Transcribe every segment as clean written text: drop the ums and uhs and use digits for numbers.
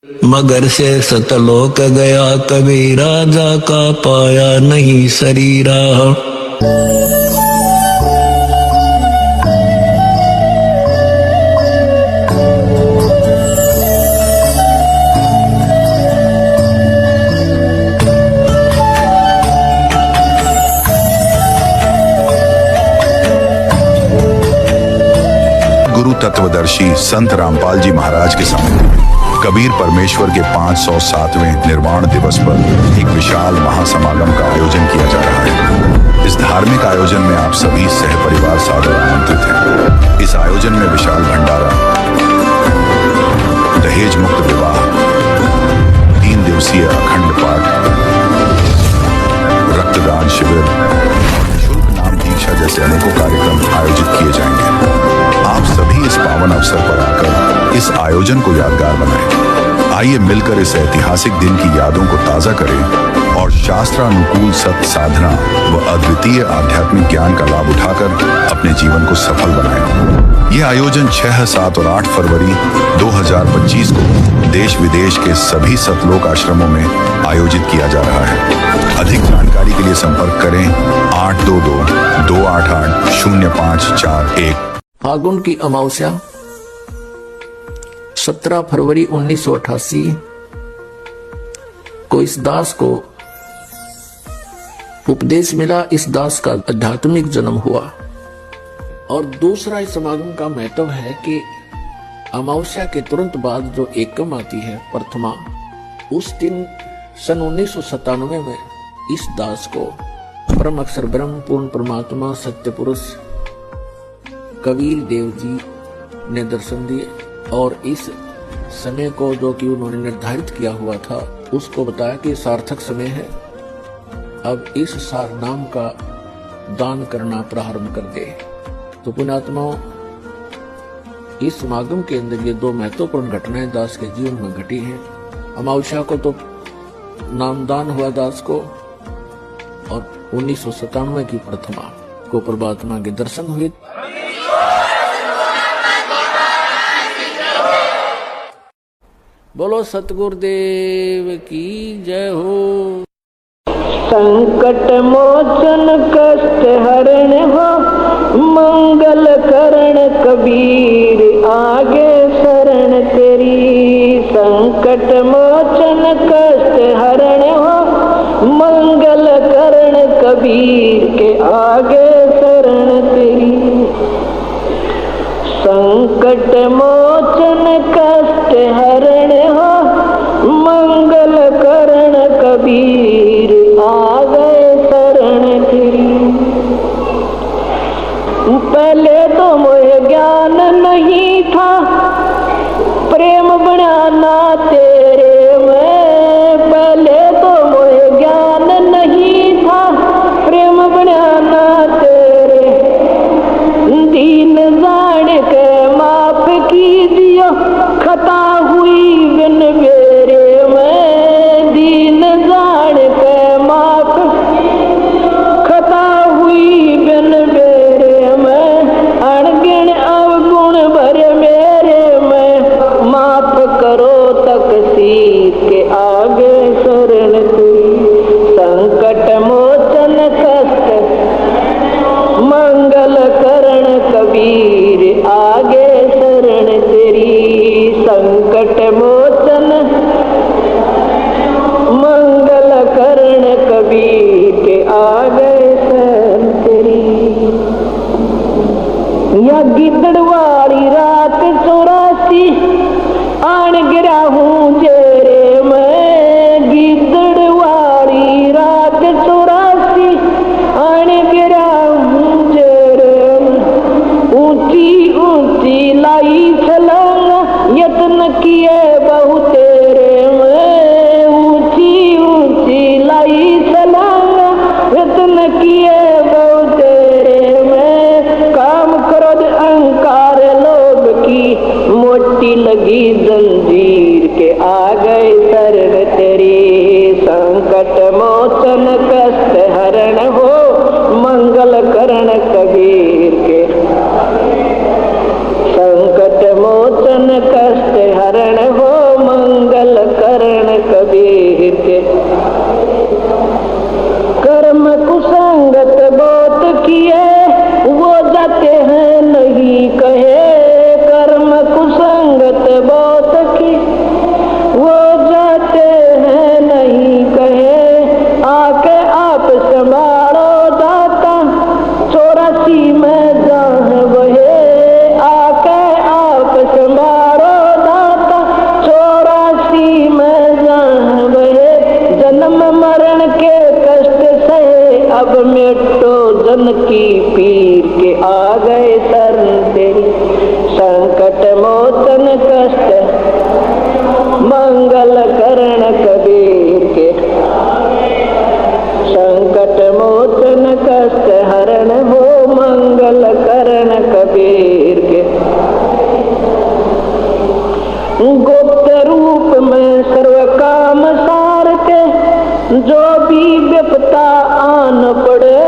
मगर से सतलोक गया कभी राजा का पाया नहीं शरीरा। गुरु तत्वदर्शी संत रामपाल जी महाराज के सामने कबीर परमेश्वर के 507वें निर्वाण दिवस पर एक विशाल महासमागम का आयोजन किया जा रहा है। इस धार्मिक आयोजन में आप सभी सहपरिवार सादर आमंत्रित हैं। इस आयोजन में विशाल भंडारा, दहेज मुक्त विवाह, 3 दिवसीय अखंड पाठ, रक्तदान शिविर, शुल्क नाम दीक्षा जैसे अनेकों कार्यक्रम आयोजित किए जाएंगे। आप सभी इस पावन अवसर पर आकर इस आयोजन को यादगार बनाएं। आइए मिलकर इस ऐतिहासिक दिन की यादों को ताजा करें और शास्त्रानुकूल सत्य साधना व अद्वितीय आध्यात्मिक ज्ञान का लाभ उठाकर अपने जीवन को सफल बनाएं। यह आयोजन 6, 7 और 8 फरवरी 2025 को देश विदेश के सभी सतलोक आश्रमों में आयोजित किया जा रहा है। अधिक जानकारी के लिए संपर्क करें 8222880541। फागुन की अमावस्या 17 फरवरी 1988 को इस दास को उपदेश मिला। इस दास का आध्यात्मिक जन्म हुआ। और दूसरा इस समागम का महत्व है कि अमावस्या के तुरंत बाद जो एकम आती है प्रथमा, उस दिन सन 1997 में इस दास को परम अक्षर ब्रह्म पूर्ण परमात्मा सत्य पुरुष कबीर देव जी ने दर्शन दिए और इस समय को जो कि उन्होंने निर्धारित किया हुआ था उसको बताया कि सार्थक समय है, अब इस सार नाम का दान करना प्रारंभ कर दे। तो पुण्यात्माओं, इस समागम के अंदर ये 2 महत्वपूर्ण घटनाएं दास के जीवन में घटी हैं। अमावस्या को तो नामदान हुआ दास को, और 1997 की प्रथमा को परमात्मा के दर्शन हुए। बोलो सतगुरुदेव की जय हो। संकट मोचन कष्ट हरण हो, मंगल करण कबीर आगे शरण तेरी। संकट मोचन कष्ट हरण हो, मंगल करण कबीर के आगे शरण तेरी। संकट मोचन कष्ट हरण हो, मंगल करण कबीर आ गए शरण तेरी। पहले तो मोह ज्ञान नहीं था, प्रेम बनाना तेरे में। पहले तो मोह ज्ञान नहीं था, प्रेम बनाना तेरे। दीन जान के माफ कीजियो, खता हुई बिन मेरे में। दीन जान के माफ खता हुई बिन मेरे में। अणगिण अवगुण भरे मेरे में, माफ करो तकसीर के आगे शरण तेरी। संकट मोचन कष्ट मंगल करण कबीर आगे शरण तेरी। संकट मोचन मंगल करण कबीर के आगे शरण तेरी। या गिद्दड़वाड़ी रात 84 आन गिरा हूँ जेरे में। गिद्दड़वाड़ी रात 84 आन गिरा हूँ जेरे में। ऊंची ऊंची लाई छलांग यत्न किए बहु तेरे में। ऊंची ऊंची लाई छलांग यत्न किए बहु तेरे में। काम क्रोध अहंकार लोभ की मोटी लगी जंजीर के आ गए शरण तेरी। संकट मोचन कष्ट हरण हो, मंगल करण कबीर के। संकट मोचन कष्ट हरण हो, मंगल मंगल करण कबीर के, संकट मोचन कष्ट हरण हो मंगल करण कबीर के। गुप्त रूप में सर्व काम सार के, जो भी विपता आन पड़े,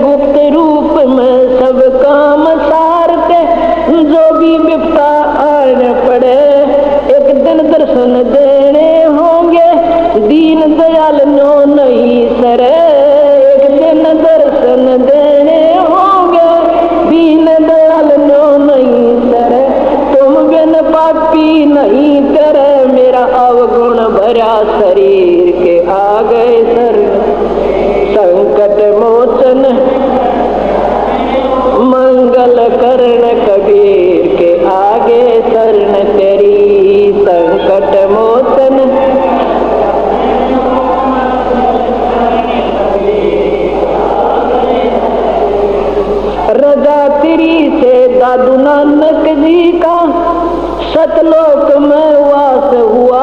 गुप्त रूप में सब काम सार के, जो भी विपता आन पड़े, एक दिन दर्शन देने होंगे, दीन दयाल नो नहीं सरे, एक दिन दर्शन देने होंगे, दीन दयाल नो नहीं सरे, तुम बिन पापी नहीं करे, मेरा अवगुण भरा शरीर के आ गए सर, संकट मोचन मंगल करण कबीर के आगे शरण तेरी, संकट मोचन रजा तेरी से दादू नानक जी का सतलोक में वास हुआ,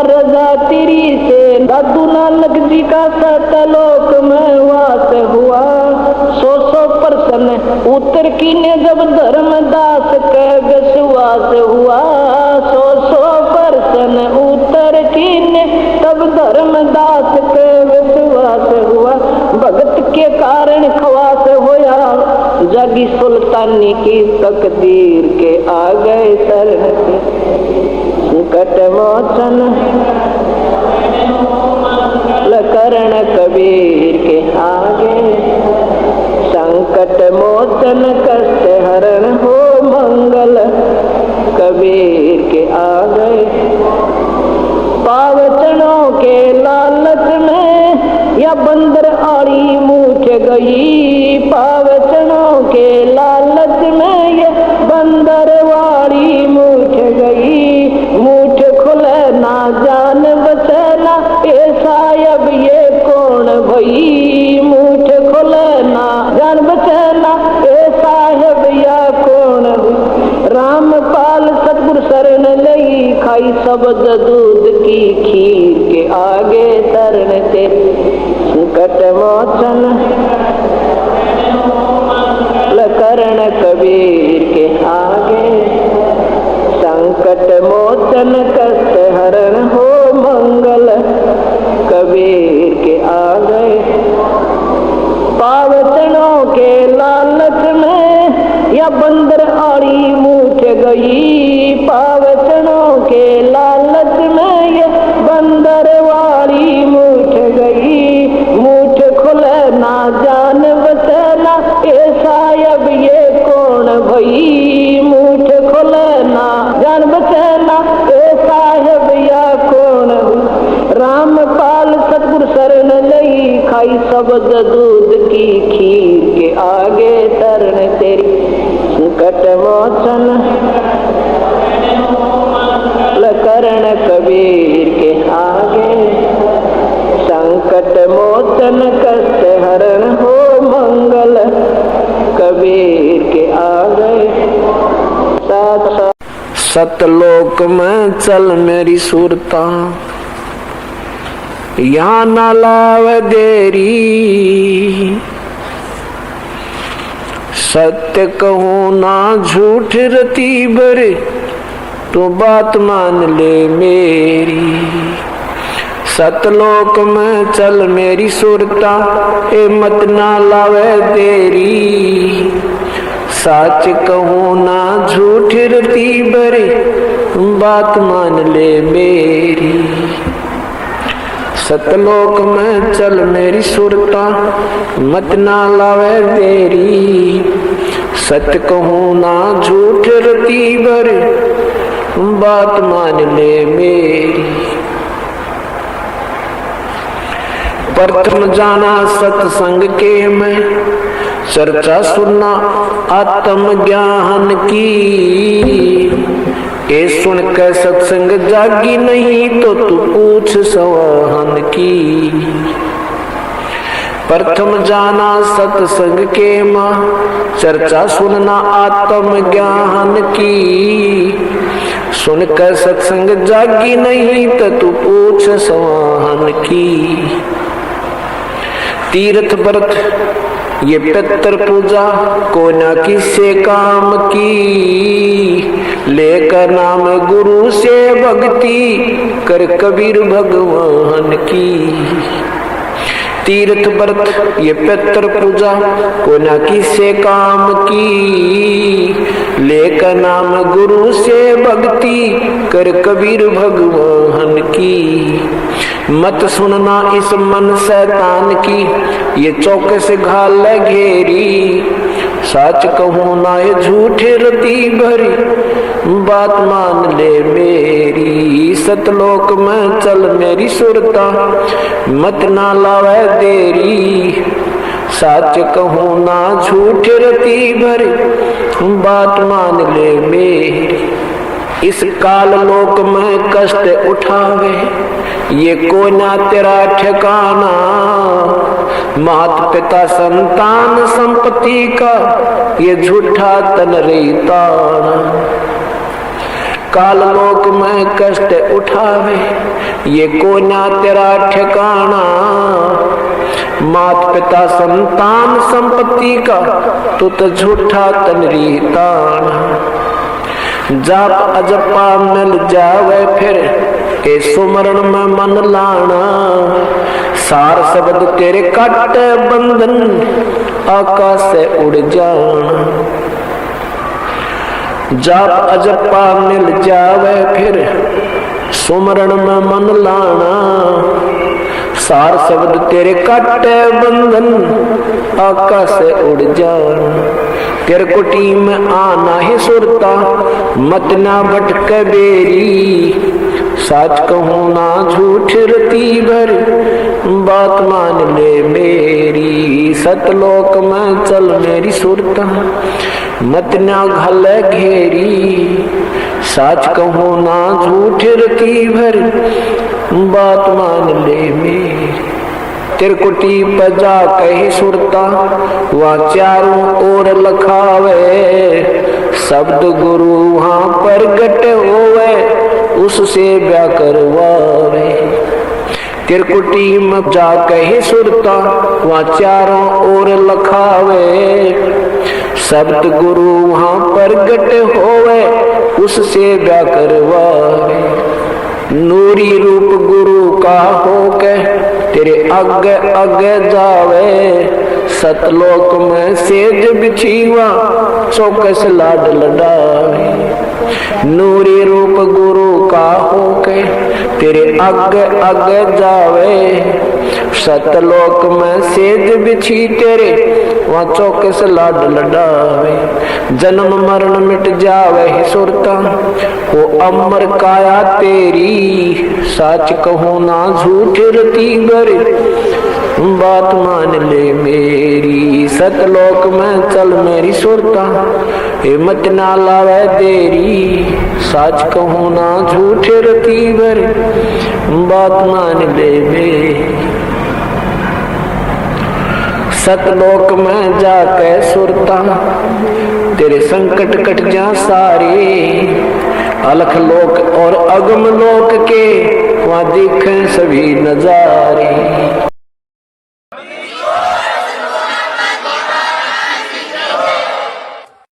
रजा तेरी से दादू नानक जी का सतलोक में वास हुआ। 100% उत्तर की ने जब धर्मदास के विश्वास हुआ, 100% उत्तर की ने तब धर्मदास के विश्वास हुआ। भगत के कारण खवास होया, जागी सुल्तानी की तकदीर के आ गए सर, संकट मोचन करण कबीर के आगे, संकट मोचन कष्ट हरण हो मंगल कबीर के आ गए। पावचनों के लालच में या बंदर आड़ी मूठ गई, पावचनों के लालच में ये बंदर वाड़ी मूठ गई, मूठ खुले ना जान बचना, ऐसा अब ये कौन भई, मूठ खुले ना जान बचना, ऐसा अब या कौन भई। रामपाल सतगुर शरण लई, खाई शब्द दूध की खीर के आगे शरण ते, संकट मोचन करण कबीर के आगे, संकट मोचन कष्ट हरण हो मंगल कबीर के आगे। पावचनों के लालच में या बंदर आड़ी मूठ गई, पावचनों के लालच में ये बंदर वाड़ी मूठ गई, मूठ खुले ना जान बचना, ऐसा अब ये कौन भई, मूठ खुले ना जान बचना, ऐसा अब या कौन भई। रामपाल सतगुर शरण लई, खाई शब्द दूध की खीर के आगे शरण तेरी, संकट मोचन करण कबीर के आगे, संकट मोचन कष्ट हरण हो मंगल कबीर के आगे। सतलोक में चल मेरी सुरता, यहाँ न लाव देरी, सत्य कहूँ ना झूठ रती बरे, तो बात मान ले मेरी। सतलोक में चल मेरी सुरता, ए मत ना लावे देरी, सच कहूँ ना झूठ रती बरे, बात मान ले मेरी। सतलोक में चल मेरी सुरता, मत ना लावे देरी, सत्य कहूँ ना झूठ रती बरे, बात मान ले मेरी। प्रथम जाना सत्संग के मैं, चर्चा सुनना आत्म ज्ञान की, ए सुन के सत्संग जागी नहीं तो तू पूछ सवाहन की। प्रथम जाना सत्संग के माँ, चर्चा सुनना आत्म ज्ञान की, सुन कर सत्संग जागी नहीं तो तू पूछ सवाहन की। तीर्थ व्रत ये पितर पूजा को न किसे काम की। लेकर नाम गुरु से भक्ति कर कबीर भगवान की। तीर्थ व्रत ये पितर पूजा को न किसे काम की। लेकर नाम गुरु से भक्ति कर कबीर भगवान की। मत सुनना इस मन शैतान की ये चौकस घाल घेरी। सच कहूँ ना ये झूठे रती भरी बात मान ले मेरी। सतलोक में चल मेरी सुरता मत ना लावे देरी। सच कहूँ ना झूठे रती भरी बात मान ले मेरी। इस काल लोक में कष्ट उठावे ये को ना तेरा ठिकाना। मात पिता संतान संपत्ति का ये झूठा तन रीताना। काल लोक में कष्ट उठावे ये को ना तेरा ठिकाना। मात पिता संतान संपत्ति का तो झूठा तन रीताना। जाप अजपा मिल जावे फिर के सुमरण में मन लाना। सार शब्द तेरे काट बंधन आकाश से उड़ जाना। जाप अजपा मिल जावे फिर सुमरण में मन लाना। सार शब्द तेरे काट बंधन आकाश से उड़ जाना। तेरे कुटी में आना ही सुरता मत ना भटक बेरी। सच कहूँ ना झूठ रती भर बात मान ले मेरी। सतलोक में चल मेरी सुरता मत ना घल घेरी। सच कहूँ ना झूठ रती भर बात मान ले मेरी। त्रिकुटी पर जा कही सुरता वहाँ चारों ओर लखावे। शब्द गुरु वहाँ प्रगट होवे उससे ब्याह करवावे। त्रिकुटी में जा कही सुरता वहाँ चारों ओर लखावे। शब्द गुरु वहाँ प्रगट होवे उससे ब्याह करवावे। नूरी रूप गुरु का होके तेरे आगे आगे जावे। सतलोक में सेज बिछीवा चौकस लाड लडावे। नूरी रूप गुरु का होके तेरे आगे आगे जावे। सतलोक में सेज बिछी तेरे वहाँ चौकस लाड लडावे। जन्म मरण मिट जावे ही सुरता वो अमर काया तेरी। सच कहूँ ना झूठ रती भरी बात मान ले मेरी। सतलोक में चल मेरी सुरता हिम्मत ना लावे देरी। सच कहूँ ना झूठ रती भरी बात मान ले मेरी। सतलोक में जाके सुरता तेरे संकट कट जा सारे। अलख लोक और अगम लोक के वहाँ दिखे सभी नजारे।